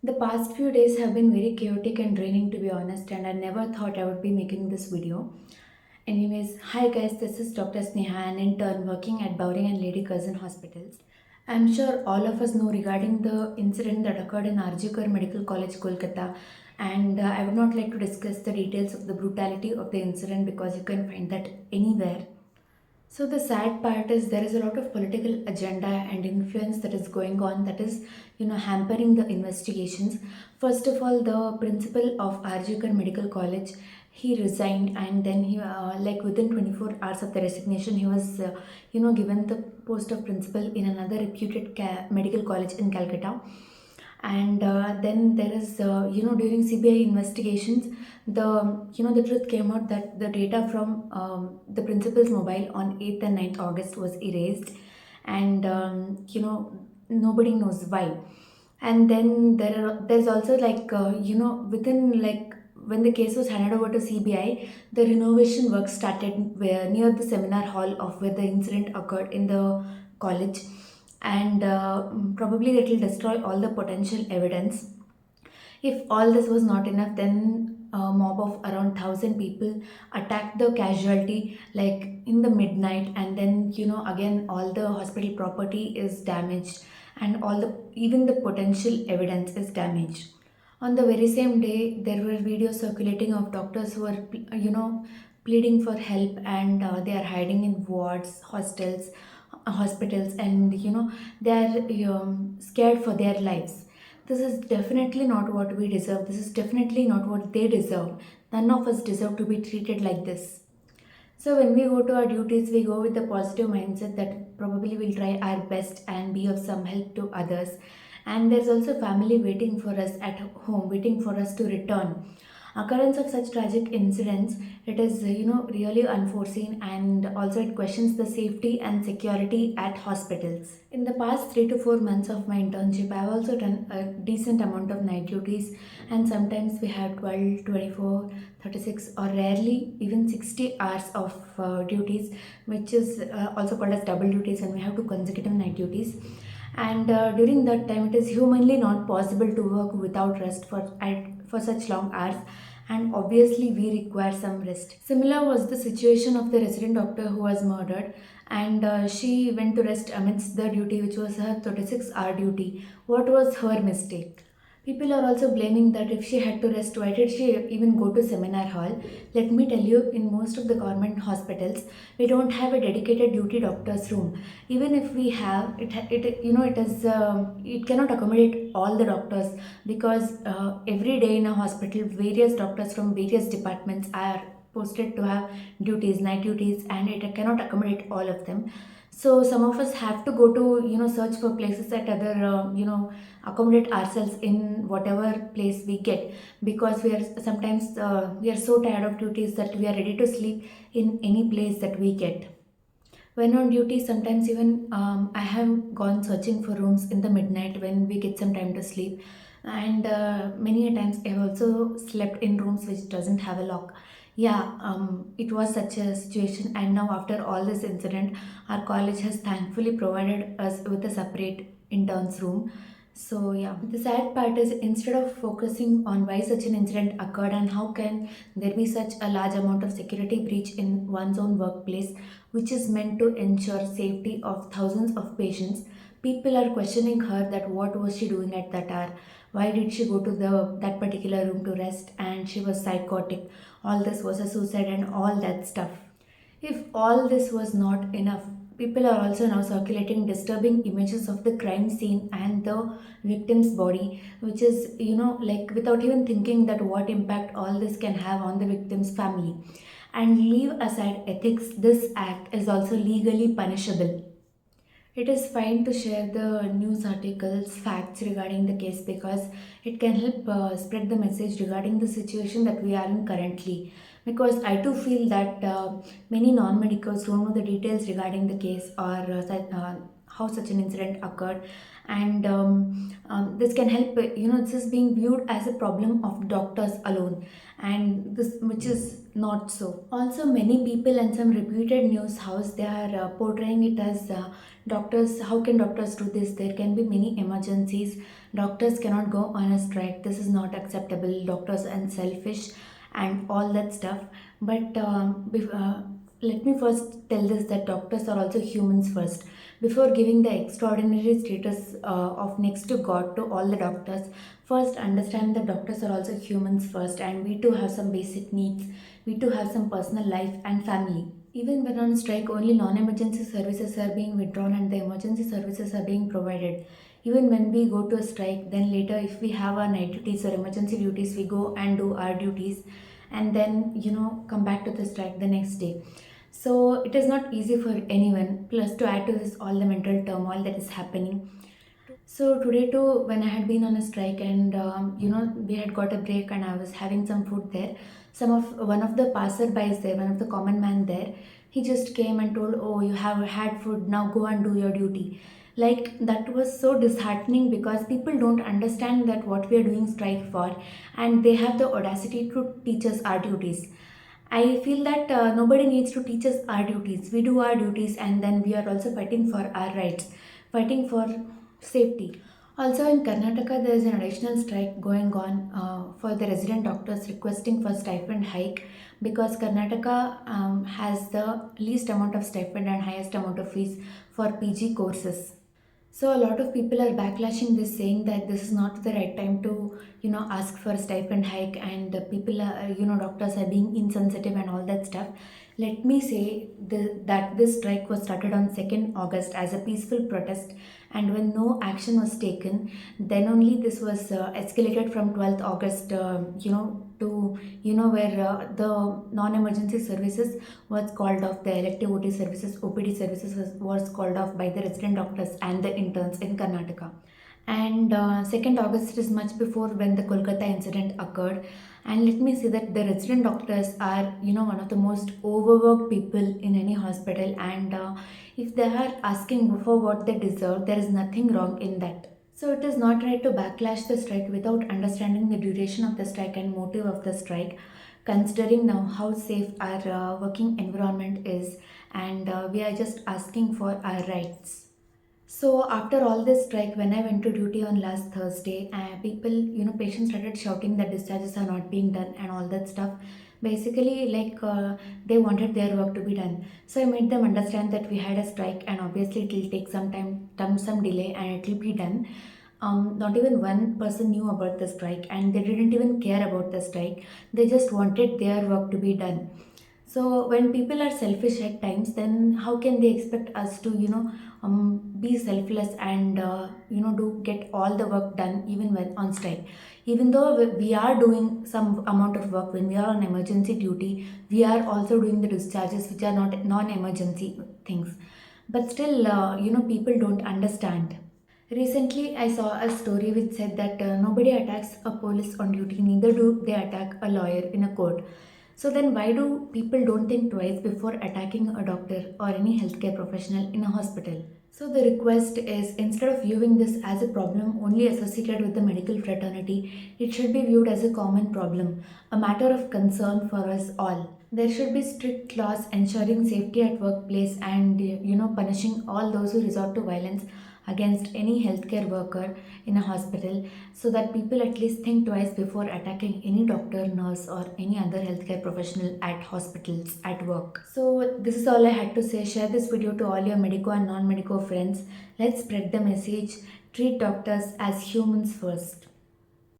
The past few days have been very chaotic and draining, to be honest, and I never thought I would be making this video. Anyways, hi guys, this is Dr. Sneha, an intern working at Bowring and Lady Cousin Hospitals. I'm sure all of us know regarding the incident that occurred in Arjikar Medical College, Kolkata, and I would not like to discuss the details of the brutality of the incident because you can find that anywhere. So the sad part is there is a lot of political agenda and influence that is going on that is, hampering the investigations. First of all, the principal of RGKar Medical College, he resigned, and then he, like within 24 hours of the resignation, he was, given the post of principal in another reputed medical college in Calcutta. And then there is, during CBI investigations, the truth came out that the data from the principal's mobile on 8th and 9th August was erased, and nobody knows why. And then there's also like, within like when the case was handed over to CBI, the renovation work started where near the seminar hall of where the incident occurred in the college, and probably that will destroy all the potential evidence. If all this was not enough, then a mob of around 1,000 people attacked the casualty like in the midnight, and then again all the hospital property is damaged, and all the even the potential evidence is damaged. On the very same day, there were videos circulating of doctors who were, pleading for help, and they are hiding in wards, hospitals, and they are scared for their lives. This is definitely not what we deserve. This is definitely not what they deserve. None of us deserve to be treated like this. So when we go to our duties, we go with the positive mindset that probably we'll try our best and be of some help to others. And there's also family waiting for us at home, waiting for us to return. Occurrence of such tragic incidents, it is really unforeseen, and also it questions the safety and security at hospitals. In the past 3 to 4 months of my internship, I have also done a decent amount of night duties, and sometimes we have 12, 24, 36, or rarely even 60 hours of duties, which is also called as double duties, and we have two consecutive night duties. And during that time, it is humanly not possible to work without rest for such long hours, and obviously we require some rest. Similar was the situation of the resident doctor who was murdered, and she went to rest amidst the duty, which was her 36-hour duty. What was her mistake? People are also blaming that if she had to rest, why did she even go to seminar hall? Let me tell you, in most of the government hospitals, we don't have a dedicated duty doctor's room. Even if we have it, it cannot accommodate all the doctors, because every day in a hospital, various doctors from various departments are posted to have duties, night duties, and it cannot accommodate all of them. So some of us have to go to search for places that other accommodate ourselves in whatever place we get, because we are sometimes we are so tired of duties that we are ready to sleep in any place that we get. When on duty, sometimes even I have gone searching for rooms in the midnight when we get some time to sleep, and many a times I've also slept in rooms which doesn't have a lock. Yeah, it was such a situation, and now after all this incident, our college has thankfully provided us with a separate interns room. So yeah, the sad part is instead of focusing on why such an incident occurred and how can there be such a large amount of security breach in one's own workplace, which is meant to ensure safety of thousands of patients, people are questioning her that what was she doing at that hour? Why did she go to the that particular room to rest? And she was psychotic. All this was a suicide and all that stuff. If all this was not enough, people are also now circulating disturbing images of the crime scene and the victim's body, which is, like without even thinking that what impact all this can have on the victim's family. And leave aside ethics, this act is also legally punishable. It is fine to share the news articles, facts regarding the case, because it can help spread the message regarding the situation that we are in currently. Because I too feel that many non medicals don't know the details regarding the case, or how such an incident occurred. And this can help, this is being viewed as a problem of doctors alone, and this which is not so. Also, many people and some reputed news house, they are portraying it as doctors, how can doctors do this, there can be many emergencies, doctors cannot go on a strike, this is not acceptable, doctors are selfish and all that stuff. But let me first tell this, that doctors are also humans first. Before giving the extraordinary status of next to God to all the doctors, first understand that doctors are also humans first, and we too have some basic needs. We too have some personal life and family. Even when on strike, only non-emergency services are being withdrawn and the emergency services are being provided. Even when we go to a strike, then later if we have our night duties or emergency duties, we go and do our duties, and then come back to the strike the next day. So it is not easy for anyone. Plus, to add to this, all the mental turmoil that is happening. So today too, when I had been on a strike, and we had got a break and I was having some food there. One of the passerbys there, one of the common man there, he just came and told, "Oh, you have had food, now go and do your duty." Like, that was so disheartening, because people don't understand that what we are doing strike for, and they have the audacity to teach us our duties. I feel that nobody needs to teach us our duties. We do our duties, and then we are also fighting for our rights, fighting for safety. Also, in Karnataka, there is an additional strike going on for the resident doctors requesting for stipend hike, because Karnataka has the least amount of stipend and highest amount of fees for PG courses. So a lot of people are backlashing this, saying that this is not the right time to, ask for a stipend hike, and the people are, doctors are being insensitive and all that stuff. Let me say that this strike was started on 2nd August as a peaceful protest, and when no action was taken, then only this was escalated from 12th August, to, where the non-emergency services was called off, the elective OT services, OPD services was called off by the resident doctors and the interns in Karnataka. And 2nd August is much before when the Kolkata incident occurred. And let me say that the resident doctors are, one of the most overworked people in any hospital, and if they are asking for what they deserve, there is nothing wrong in that. So it is not right to backlash the strike without understanding the duration of the strike and motive of the strike, considering now how safe our working environment is, and we are just asking for our rights. So after all this strike, when I went to duty on last Thursday, patients started shouting that discharges are not being done and all that stuff. Basically, like, they wanted their work to be done. So I made them understand that we had a strike, and obviously it will take some time, some delay, and it will be done. Not even one person knew about the strike, and they didn't even care about the strike. They just wanted their work to be done. So when people are selfish at times, then how can they expect us to, be selfless and do get all the work done even when on strike? Even though we are doing some amount of work when we are on emergency duty, we are also doing the discharges which are not non-emergency things. But still, people don't understand. Recently, I saw a story which said that nobody attacks a police on duty, neither do they attack a lawyer in a court. So then, why do people don't think twice before attacking a doctor or any healthcare professional in a hospital? So the request is, instead of viewing this as a problem only associated with the medical fraternity, it should be viewed as a common problem, a matter of concern for us all. There should be strict laws ensuring safety at workplace, and punishing all those who resort to violence against any healthcare worker in a hospital, so that people at least think twice before attacking any doctor, nurse, or any other healthcare professional at hospitals at work. So this is all I had to say. Share this video to all your medico and non-medico friends. Let's spread the message. Treat doctors as humans first.